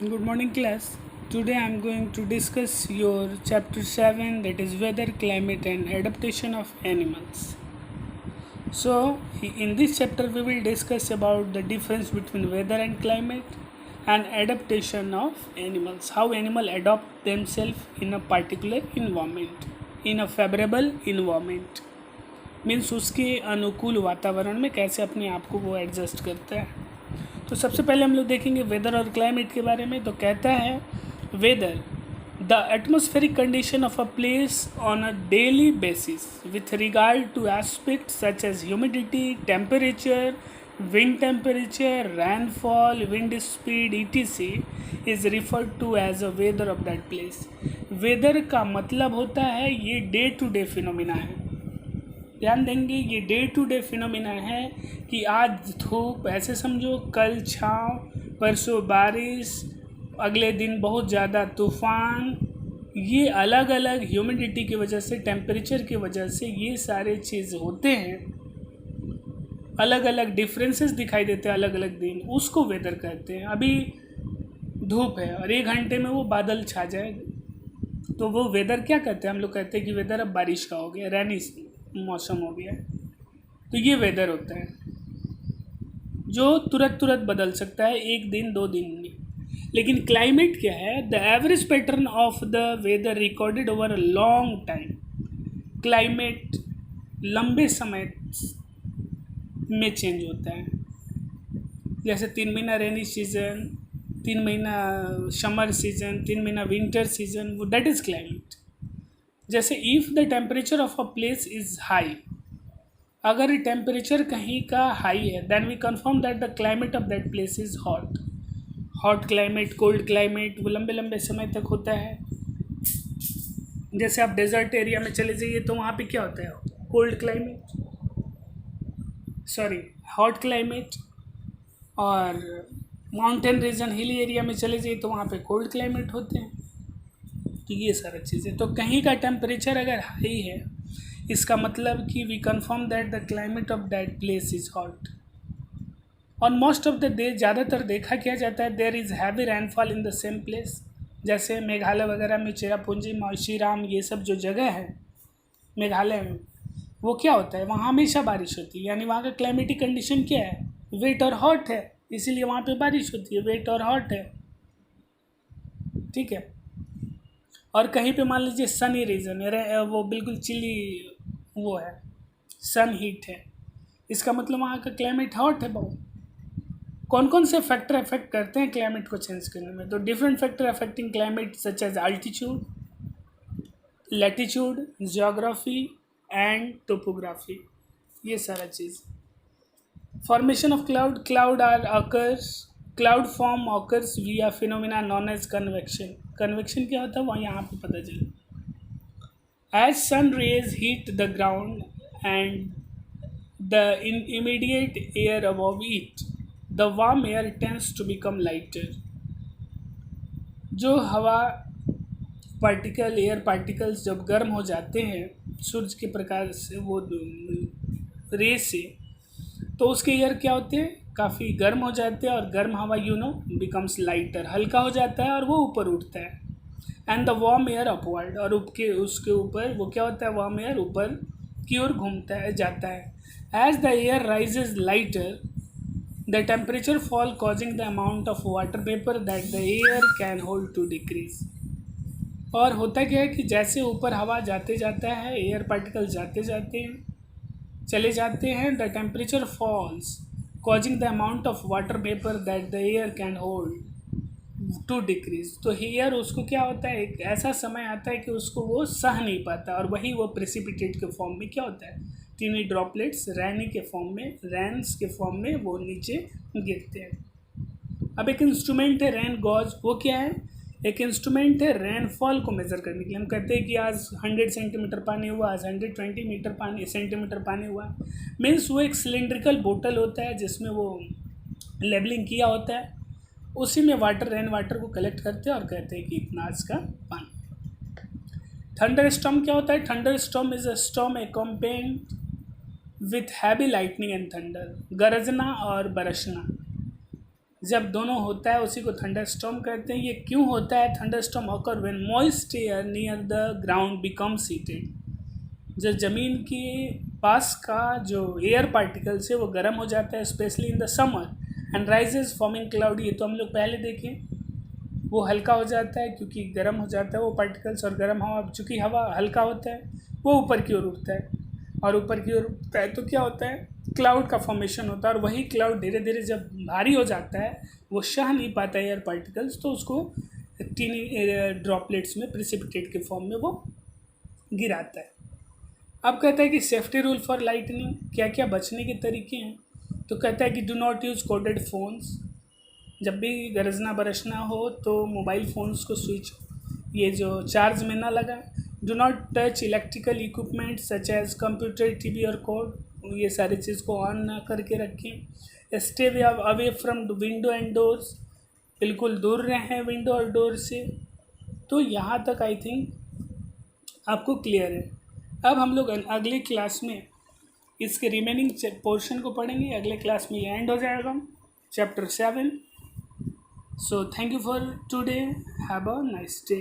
Good morning, class. Today I am going to discuss your chapter 7, that is weather, climate, and adaptation of animals. So, in this chapter, we will discuss about the difference between weather and climate and adaptation of animals, how animals adopt themselves in a particular environment, in a favorable environment. Means उसके अनुकूल वातावरण में कैसे अपने आप को वो adjust करता है. तो सबसे पहले हम लोग देखेंगे वेदर और क्लाइमेट के बारे में. तो कहता है weather the atmospheric condition of a place on a daily basis with regard to aspect such as humidity, temperature, wind temperature, rainfall, wind speed etc is referred to as a weather of that place. Weather का मतलब होता है ये day to day phenomena है. ध्यान देंगे ये day to day phenomena है कि आज धूप, ऐसे समझो कल छाँव, परसों बारिश, अगले दिन बहुत ज़्यादा तूफ़ान. ये अलग अलग ह्यूमिडिटी की वजह से, टेम्परेचर की वजह से ये सारे चीज़ होते हैं. अलग अलग डिफरेंसेस दिखाई देते हैं अलग अलग दिन, उसको वेदर कहते हैं. अभी धूप है और 1 घंटे में वो बादल छा जाएगा तो वो वेदर क्या कहते हैं? हम लोग कहते हैं कि वेदर अब बारिश का हो गया, रैनी मौसम हो गया. तो ये वेदर होता है जो तुरंत बदल सकता है, 1 दिन 2 दिन में. लेकिन क्लाइमेट क्या है? The average pattern of the weather recorded over a long time. Climate लंबे समय में चेंज होता है. जैसे 3 महीना रेनी सीजन, 3 महीना समर सीजन, 3 महीना विंटर सीजन, वो दैट इज़ क्लाइमेट. जैसे if the temperature of a place is high, अगर टेम्परेचर कहीं का हाई है, then we confirm that the climate of that place is hot. Hot climate, cold climate, वो लंबे लंबे समय तक होता है. जैसे आप डेजर्ट एरिया में चले जाइए तो वहाँ पे क्या होता है? Cold climate, sorry hot climate. और माउंटेन रीजन, हिली एरिया में चले जाइए तो वहाँ पे कोल्ड क्लाइमेट होते हैं. तो ये सारा चीज़ें. तो कहीं का टेम्परेचर अगर हाई है, इसका मतलब कि we confirm that the climate of that place is hot. On most of the day ज़्यादातर देखा क्या जाता है, there is heavy rainfall in the same place. जैसे मेघालय वगैरह में, चेरापूंजी, माउशीराम, ये सब जो जगह है मेघालय में, वो क्या होता है? वहाँ हमेशा बारिश होती है. यानी वहाँ का क्लाइमेटिक कंडीशन क्या है? वेट और हॉट है, इसीलिए वहाँ पे बारिश होती है. वेट और हॉट है, ठीक है. और कहीं पे मान लीजिए सनी रीजन है, वो बिल्कुल चिली वो है, सन हीट है, इसका मतलब वहाँ का क्लाइमेट हॉट है बहुत. कौन कौन से फैक्टर अफेक्ट करते हैं क्लाइमेट को चेंज करने में? तो different factor affecting climate such as altitude, latitude, geography and topography. ये सारा चीज़. Formation of cloud, cloud form occurs via phenomena known as convection. Convection क्या होता है वह यहाँ पे पता चले. As sun rays heat the ground and the immediate air above it, the warm air tends to become lighter. जो हवा पार्टिकल, एयर पार्टिकल्स जब गर्म हो जाते हैं सूरज के प्रकाश से, वो रे से, तो उसके एयर क्या होते हैं? काफ़ी गर्म हो जाते हैं. और गर्म हवा बिकम्स लाइटर, हल्का हो जाता है और वो ऊपर उठता है. And the warm air upward, और उसके ऊपर वो क्या होता है? वार्म एयर ऊपर की ओर घूमता है, जाता है. As the air rises lighter, the temperature fall causing the amount of water vapour that the air can hold to decrease. और होता क्या है कि जैसे ऊपर हवा जाते जाता है, एयर पार्टिकल जाते जाते हैं, चले जाते हैं, the temperature falls causing the amount of water vapour that the air can hold to decrease. तो एयर उसको क्या होता है? एक ऐसा समय आता है कि उसको वो सह नहीं पाता, और वही वो प्रेसिपिटेट के फॉर्म में क्या होता है? टीनी ड्रॉपलेट्स रैनी के फॉर्म में, रैन्स के फॉर्म में वो नीचे गिरते हैं. अब एक इंस्ट्रूमेंट है रैन गॉज. वो क्या है? एक इंस्ट्रूमेंट है रेनफॉल को मेज़र करने के लिए. हम कहते हैं कि आज 100 सेंटीमीटर पानी हुआ, आज 120 सेंटीमीटर पानी हुआ. मीन्स वो एक सिलेंड्रिकल बोतल होता है जिसमें वो लेबलिंग किया होता है, उसी में रेन वाटर को कलेक्ट करते हैं और कहते हैं कि इतना आज का पानी. थंडर स्टॉर्म क्या होता है? Thunder storm is a storm accompanied with heavy lightning and thunder. गरजना और बरसना. जब दोनों होता है उसी को थंडरस्टॉर्म कहते हैं। ये क्यों होता है? Thunderstorm occur when moist air near the ground becomes heated. जब ज़मीन के पास का जो एयर पार्टिकल्स है वो गर्म हो जाता है, specially in the summer, and rises forming cloud. ये तो हम लोग पहले देखें, वो हल्का हो जाता है क्योंकि गर्म हो जाता है वो पार्टिकल्स, और गर्म हवा, चूँकि हवा हल्का होता है वो ऊपर की ओर उठता है, और ऊपर की ओर उठता है तो क्या होता है, क्लाउड का फॉर्मेशन होता है। और वही क्लाउड धीरे धीरे जब भारी हो जाता है वो सह नहीं पाता है एयर पार्टिकल्स, तो उसको टीनी ड्रॉपलेट्स में प्रिसिपिटेट के फॉर्म में वो गिराता है। अब कहता है कि सेफ्टी रूल फॉर लाइटनिंग, क्या क्या बचने के तरीके हैं। तो कहता है कि do not use coded phones. जब भी गरजना बरसना हो तो मोबाइल फ़ोन्स को स्विच, ये जो चार्ज में ना लगा। Do not touch electrical equipment such as computer, TV और कोड, ये सारी चीज़ को ऑन ना करके रखें। Stay away from window and doors, बिल्कुल दूर रहें विंडो और डोर से। तो यहाँ तक आई थिंक आपको क्लियर है। अब हम लोग अगली क्लास में इसके रिमेनिंग पोर्शन को पढ़ेंगे। अगले क्लास में ये एंड हो जाएगा chapter 7। So thank you for today, have a nice day.